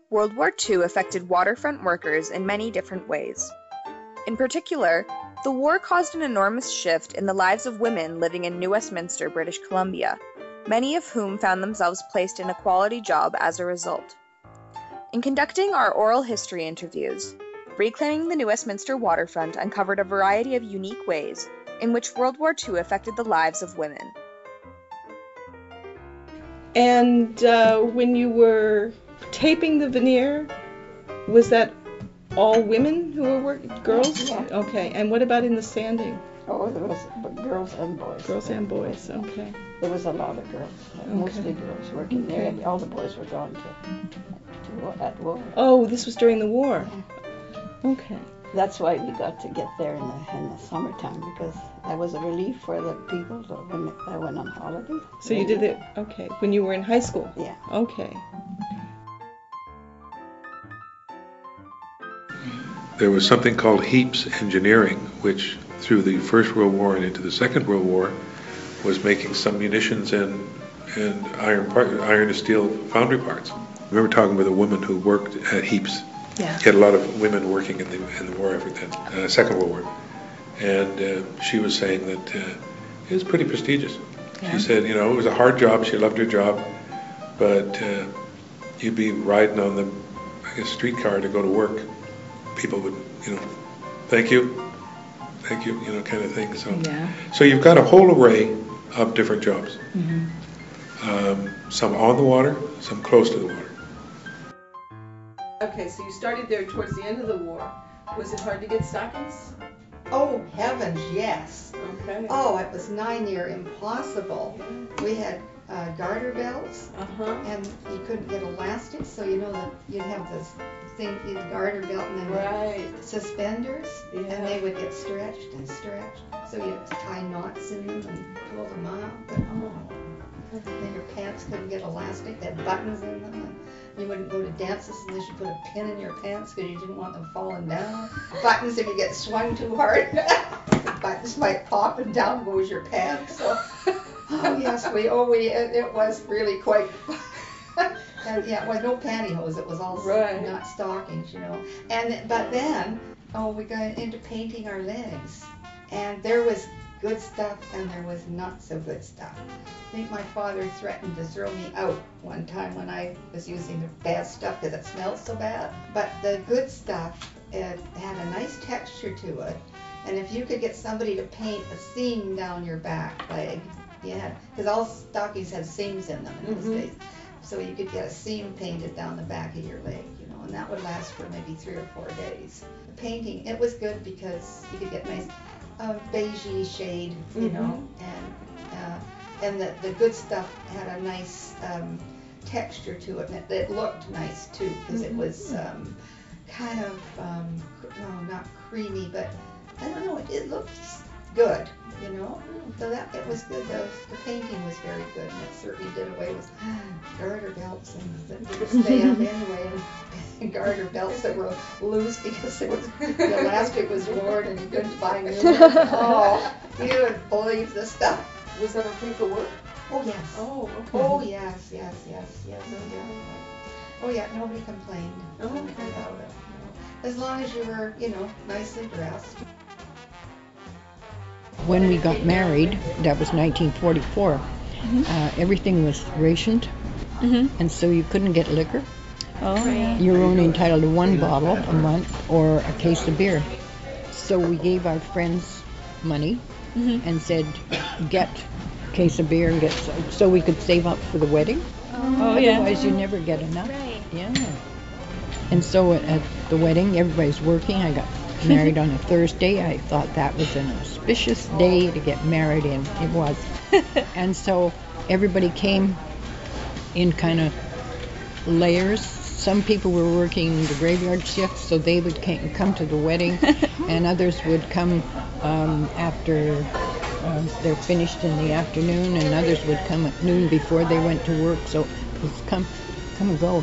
World War II affected waterfront workers in many different ways. In particular, the war caused an enormous shift in the lives of women living in New Westminster, British Columbia, many of whom found themselves placed in a quality job as a result. In conducting our oral history interviews, Reclaiming the New Westminster Waterfront uncovered a variety of unique ways in which World War II affected the lives of women. And when you were taping the veneer, was that all women who were working? Girls? Yeah. Okay. And what about in the sanding? Oh, there was girls and boys. Girls and boys, okay. There was a lot of girls, mostly girls working there, and all the boys were gone at war. Oh, this was during the war. Okay. That's why we got to get there in the summertime, because that was a relief for the people when I went on holiday. So you did it, okay, when you were in high school? Yeah. Okay. There was something called heaps engineering, which through the First World War and into the Second World War was making some munitions and iron and steel foundry parts. I remember talking with a woman who worked at heaps. Yeah. She had a lot of women working in the war effort then, Second World War, and she was saying that it was pretty prestigious. Yeah. She said, it was a hard job. She loved her job, but you'd be riding on the streetcar to go to work. People would, thank you, kind of thing. So, yeah. So you've got a whole array of different jobs. Mm-hmm. Some on the water, some close to the water. Okay, so you started there towards the end of the war. Was it hard to get stockings? Oh, heavens, yes. Okay. Oh, it was near impossible. We had garter belts, and you couldn't get elastic, so that you'd have this thing, the garter belt, and then suspenders, and they would get stretched and stretched, so you'd have to tie knots in them and pull them out. And then your pants couldn't get elastic, they had buttons in them, and you wouldn't go to dances unless you put a pin in your pants because you didn't want them falling down. Buttons, if you get swung too hard, the buttons might pop and down goes your pants. So, it was really quite. And yeah, it was no pantyhose. It was all not stockings, but then, we got into painting our legs, and there was good stuff and there was not so good stuff. I think my father threatened to throw me out one time when I was using the bad stuff because it smelled so bad. But the good stuff, it had a nice texture to it, and if you could get somebody to paint a seam down your back leg, because all stockings had seams in them in those days, so you could get a seam painted down the back of your leg, and that would last for maybe 3 or 4 days. The painting, it was good because you could get nice beigey shade, and the good stuff had a nice texture to it, and it looked nice too, because it was kind of not creamy, but I don't know, it looked good, so that it was good. The painting was very good, and it certainly did away with garter belts and that didn't stay up anyway, and garter belts that were loose because the elastic was worn and you couldn't buy new ones. Oh, you wouldn't believe this stuff. Was that okay for work? Oh yes. Oh, okay. Oh yes. Oh yeah, nobody complained. Okay. About it. As long as you were, nicely dressed. When we got married, that was 1944, everything was rationed, and so you couldn't get liquor. You were only entitled to 1 bottle a month or a case of beer. So we gave our friends money and said, get a case of beer and so we could save up for the wedding. Otherwise you never get enough. Right. Yeah. And so at the wedding, everybody's working. I got married on a Thursday. I thought that was an auspicious day to get married in. It was. And so everybody came in kind of layers. Some people were working the graveyard shift, so they would come to the wedding, and others would come after they're finished in the afternoon, and others would come at noon before they went to work. So it was come and go.